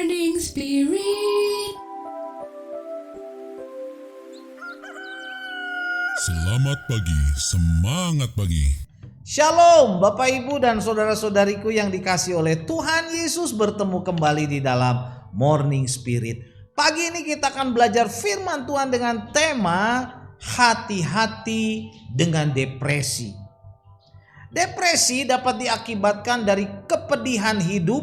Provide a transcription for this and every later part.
Morning Spirit. Selamat pagi, semangat pagi. Shalom Bapak Ibu dan saudara-saudariku yang dikasihi oleh Tuhan Yesus, bertemu kembali di dalam Morning Spirit. Pagi ini kita akan belajar firman Tuhan dengan tema hati-hati dengan depresi. Depresi dapat diakibatkan dari kepedihan hidup,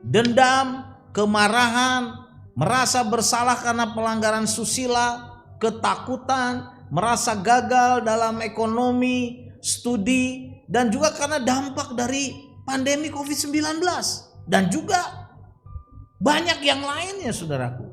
dendam, kemarahan, merasa bersalah karena pelanggaran susila, ketakutan, merasa gagal dalam ekonomi, studi, dan juga karena dampak dari pandemi COVID-19 dan juga banyak yang lainnya, saudaraku.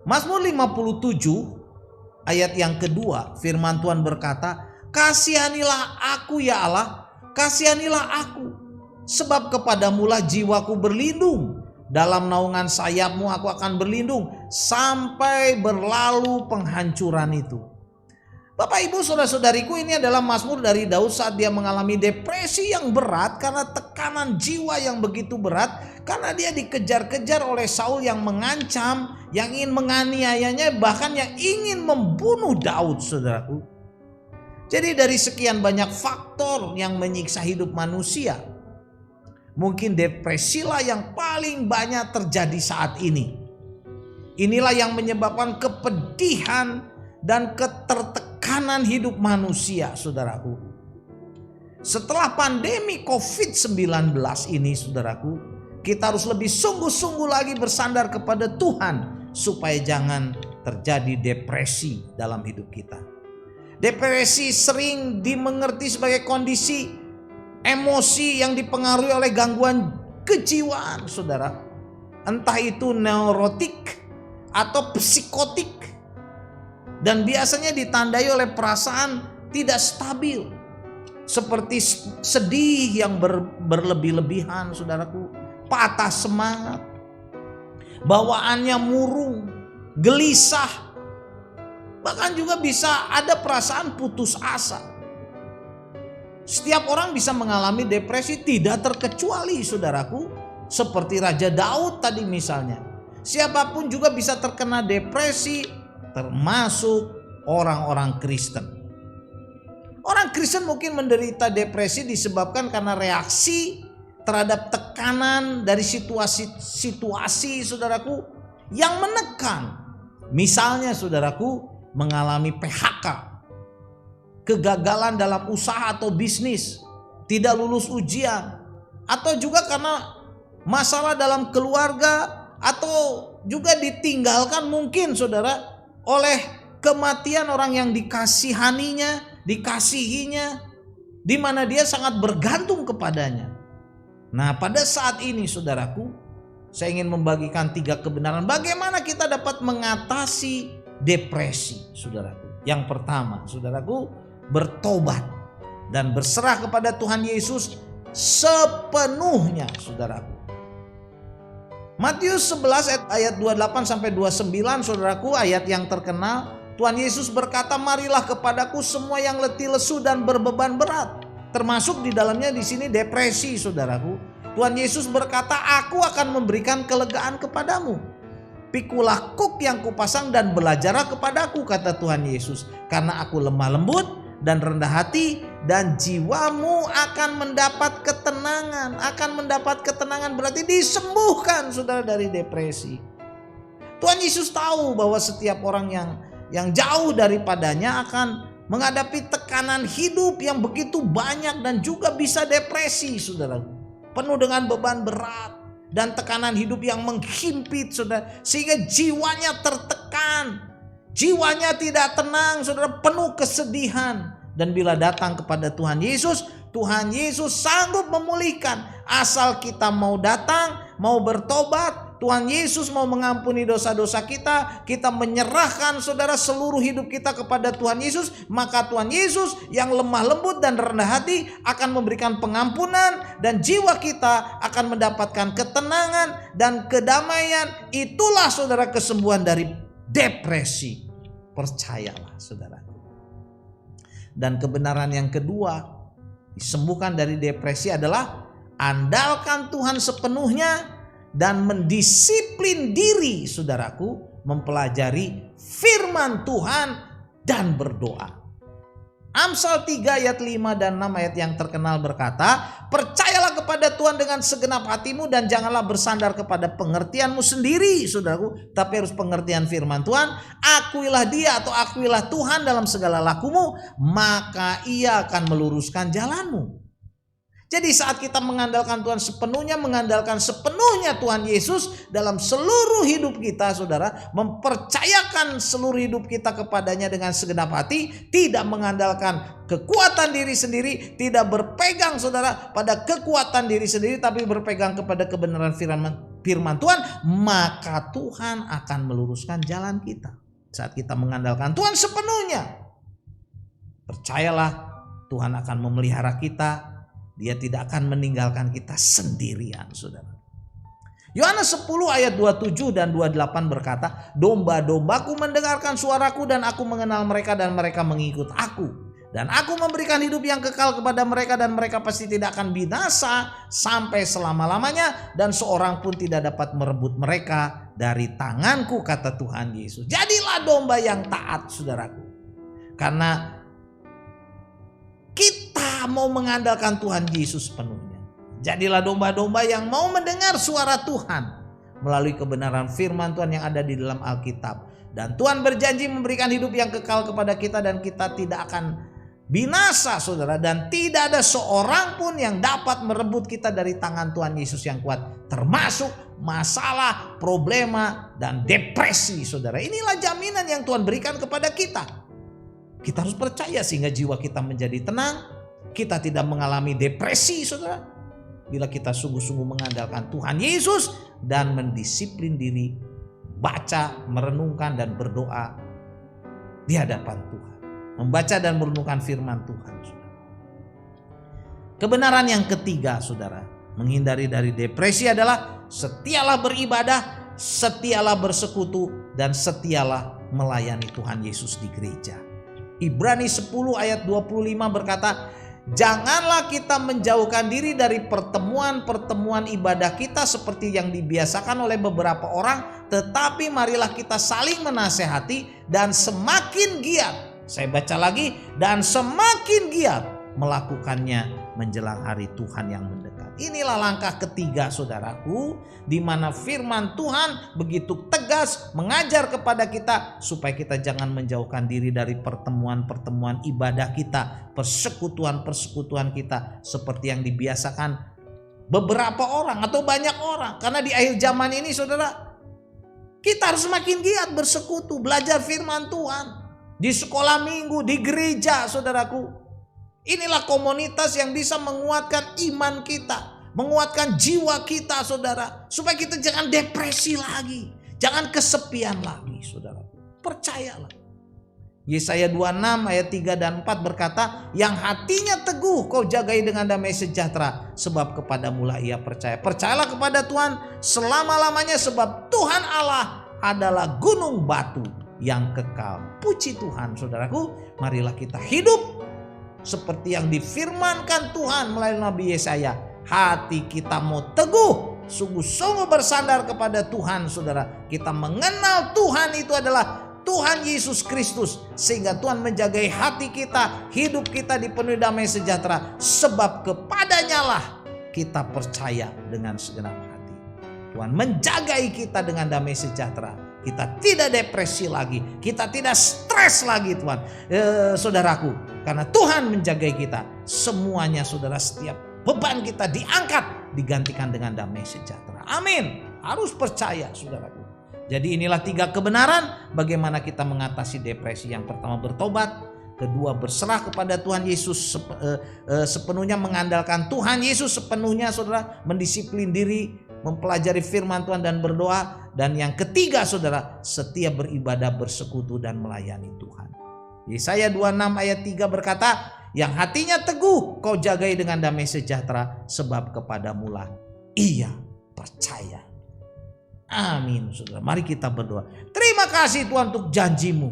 Mazmur 57 ayat yang kedua, firman Tuhan berkata, "Kasihanilah aku ya Allah, kasihanilah aku, sebab kepadamulah jiwaku berlindung. Dalam naungan sayapmu aku akan berlindung sampai berlalu penghancuran itu." Bapak Ibu saudara-saudariku, ini adalah mazmur dari Daud saat dia mengalami depresi yang berat karena tekanan jiwa yang begitu berat, karena dia dikejar-kejar oleh Saul yang mengancam, yang ingin menganiayanya, bahkan yang ingin membunuh Daud, saudaraku. Jadi dari sekian banyak faktor yang menyiksa hidup manusia, mungkin depresilah yang paling banyak terjadi saat ini. Inilah yang menyebabkan kepedihan dan ketertekanan hidup manusia, saudaraku. Setelah pandemi COVID-19 ini, saudaraku, kita harus lebih sungguh-sungguh lagi bersandar kepada Tuhan supaya jangan terjadi depresi dalam hidup kita. Depresi sering dimengerti sebagai kondisi emosi yang dipengaruhi oleh gangguan kejiwaan, saudara. Entah itu neurotik atau psikotik. Dan biasanya ditandai oleh perasaan tidak stabil. Seperti sedih yang berlebih-lebihan, saudaraku. Patah semangat. Bawaannya murung, gelisah. Bahkan juga bisa ada perasaan putus asa. Setiap orang bisa mengalami depresi, tidak terkecuali, saudaraku, seperti Raja Daud tadi misalnya. Siapapun juga bisa terkena depresi, termasuk orang-orang Kristen. Orang Kristen mungkin menderita depresi disebabkan karena reaksi terhadap tekanan dari situasi, saudaraku, yang menekan. Misalnya, saudaraku, mengalami PHK, kegagalan dalam usaha atau bisnis, tidak lulus ujian, atau juga karena masalah dalam keluarga, atau juga ditinggalkan mungkin, saudara, oleh kematian orang yang dikasihinya, di mana dia sangat bergantung kepadanya. Nah, pada saat ini, saudaraku, saya ingin membagikan 3 kebenaran bagaimana kita dapat mengatasi depresi, saudaraku. Yang pertama, saudaraku, bertobat dan berserah kepada Tuhan Yesus sepenuhnya, saudaraku. Matius 11 ayat 28 sampai 29, saudaraku, ayat yang terkenal. Tuhan Yesus berkata, "Marilah kepadaku semua yang letih lesu dan berbeban berat." Termasuk di dalamnya di sini depresi, saudaraku. Tuhan Yesus berkata, "Aku akan memberikan kelegaan kepadamu. Pikulah kuk yang kupasang dan belajarlah kepadaku," kata Tuhan Yesus, "karena aku lemah lembut dan rendah hati, dan jiwamu akan mendapat ketenangan." Akan mendapat ketenangan berarti disembuhkan, saudara, dari depresi. Tuhan Yesus tahu bahwa setiap orang yang jauh daripadanya akan menghadapi tekanan hidup yang begitu banyak dan juga bisa depresi, saudara. Penuh dengan beban berat dan tekanan hidup yang menghimpit, saudara, sehingga jiwanya tertekan, jiwanya tidak tenang, saudara, penuh kesedihan. Dan bila datang kepada Tuhan Yesus, Tuhan Yesus sanggup memulihkan, asal kita mau datang, mau bertobat. Tuhan Yesus mau mengampuni dosa-dosa kita, kita menyerahkan, saudara, seluruh hidup kita kepada Tuhan Yesus, maka Tuhan Yesus yang lemah lembut dan rendah hati akan memberikan pengampunan, dan jiwa kita akan mendapatkan ketenangan dan kedamaian. Itulah, saudara, kesembuhan dari depresi. Percayalah, saudara. Dan kebenaran yang kedua, disembuhkan dari depresi adalah andalkan Tuhan sepenuhnya dan mendisiplin diri, saudaraku, mempelajari firman Tuhan dan berdoa. Amsal 3 ayat 5 dan 6 ayat yang terkenal berkata, percayalah kepada Tuhan dengan segenap hatimu dan janganlah bersandar kepada pengertianmu sendiri, saudaraku, tapi harus pengertian firman Tuhan. Akuilah dia atau akuilah Tuhan dalam segala lakumu, maka ia akan meluruskan jalanmu. Jadi saat kita mengandalkan Tuhan sepenuhnya, mengandalkan sepenuhnya Tuhan Yesus dalam seluruh hidup kita, saudara, mempercayakan seluruh hidup kita kepadanya dengan segenap hati, tidak mengandalkan kekuatan diri sendiri, tidak berpegang, saudara, pada kekuatan diri sendiri, tapi berpegang kepada kebenaran firman Tuhan, maka Tuhan akan meluruskan jalan kita. Saat kita mengandalkan Tuhan sepenuhnya, percayalah Tuhan akan memelihara kita. Dia tidak akan meninggalkan kita sendirian, saudara. Yohanes 10 ayat 27 dan 28 berkata, domba-dombaku mendengarkan suaraku dan aku mengenal mereka dan mereka mengikut aku. Dan aku memberikan hidup yang kekal kepada mereka dan mereka pasti tidak akan binasa sampai selama-lamanya. Dan seorang pun tidak dapat merebut mereka dari tanganku, kata Tuhan Yesus. Jadilah domba yang taat, saudaraku. Karena kita mau mengandalkan Tuhan Yesus penuhnya. Jadilah domba-domba yang mau mendengar suara Tuhan melalui kebenaran firman Tuhan yang ada di dalam Alkitab. Dan Tuhan berjanji memberikan hidup yang kekal kepada kita dan kita tidak akan binasa, saudara. Dan tidak ada seorang pun yang dapat merebut kita dari tangan Tuhan Yesus yang kuat. Termasuk masalah, problema, dan depresi, saudara. Inilah jaminan yang Tuhan berikan kepada kita. Kita harus percaya sehingga jiwa kita menjadi tenang. Kita tidak mengalami depresi, saudara. Bila kita sungguh-sungguh mengandalkan Tuhan Yesus dan mendisiplin diri, baca, merenungkan dan berdoa di hadapan Tuhan. Membaca dan merenungkan firman Tuhan, saudara. Kebenaran yang ketiga, saudara, menghindari dari depresi adalah setialah beribadah, setialah bersekutu, dan setialah melayani Tuhan Yesus di gereja. Ibrani 10 ayat 25 berkata, janganlah kita menjauhkan diri dari pertemuan-pertemuan ibadah kita seperti yang dibiasakan oleh beberapa orang, tetapi marilah kita saling menasehati dan semakin giat. Saya baca lagi, dan semakin giat melakukannya menjelang hari Tuhan yang mendekat. Inilah langkah ketiga, saudaraku, di mana firman Tuhan begitu tegas mengajar kepada kita supaya kita jangan menjauhkan diri dari pertemuan-pertemuan ibadah kita, persekutuan-persekutuan kita seperti yang dibiasakan beberapa orang atau banyak orang. Karena di akhir zaman ini, saudara, kita harus semakin giat bersekutu, belajar firman Tuhan di sekolah minggu, di gereja, saudaraku. Inilah komunitas yang bisa menguatkan iman kita, menguatkan jiwa kita, saudara, supaya kita jangan depresi lagi, jangan kesepian lagi, saudara. Percayalah. Yesaya 26 ayat 3 dan 4 berkata, yang hatinya teguh kau jagai dengan damai sejahtera, sebab kepadamulah ia percaya. Percayalah kepada Tuhan selama-lamanya, sebab Tuhan Allah adalah gunung batu yang kekal. Puji Tuhan, saudaraku. Marilah kita hidup seperti yang difirmankan Tuhan melalui Nabi Yesaya. Hati kita mau teguh, sungguh-sungguh bersandar kepada Tuhan, saudara. Kita mengenal Tuhan itu adalah Tuhan Yesus Kristus, sehingga Tuhan menjagai hati kita, hidup kita dipenuhi damai sejahtera, sebab kepadanya lah kita percaya dengan segenap hati. Tuhan menjagai kita dengan damai sejahtera. Kita tidak depresi lagi, kita tidak stres lagi, Tuhan, saudaraku, karena Tuhan menjagai kita. Semuanya, saudara, setiap beban kita diangkat, digantikan dengan damai sejahtera. Amin. Harus percaya, saudaraku. Jadi inilah 3 kebenaran bagaimana kita mengatasi depresi. Yang pertama, bertobat. Kedua, berserah kepada Tuhan Yesus sepenuhnya, mengandalkan Tuhan Yesus sepenuhnya, saudara, mendisiplin diri, mempelajari firman Tuhan dan berdoa. Dan yang ketiga, saudara, setia beribadah, bersekutu dan melayani Tuhan. Yesaya 26 ayat 3 berkata, yang hatinya teguh kau jagai dengan damai sejahtera, sebab kepadamulah ia percaya. Amin, saudara. Mari kita berdoa. Terima kasih Tuhan untuk janjimu.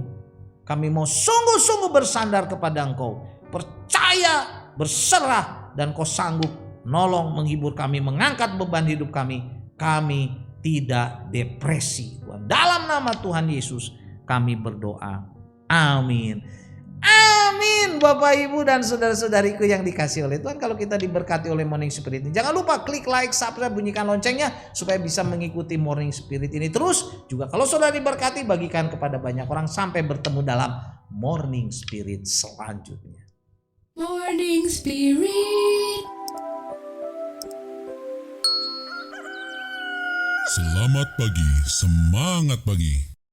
Kami mau sungguh-sungguh bersandar kepada Engkau, percaya, berserah, dan Kau sanggup nolong, menghibur kami, mengangkat beban hidup kami. kami tidak depresi. Tuhan, dalam nama Tuhan Yesus kami berdoa. Amin. Amin. Bapak, Ibu, dan saudara-saudariku yang dikasih oleh Tuhan, kalau kita diberkati oleh Morning Spirit ini, jangan lupa klik like, subscribe, bunyikan loncengnya supaya bisa mengikuti Morning Spirit ini terus. Juga kalau saudara diberkati, bagikan kepada banyak orang sampai bertemu dalam Morning Spirit selanjutnya. Morning Spirit. Selamat pagi, semangat pagi.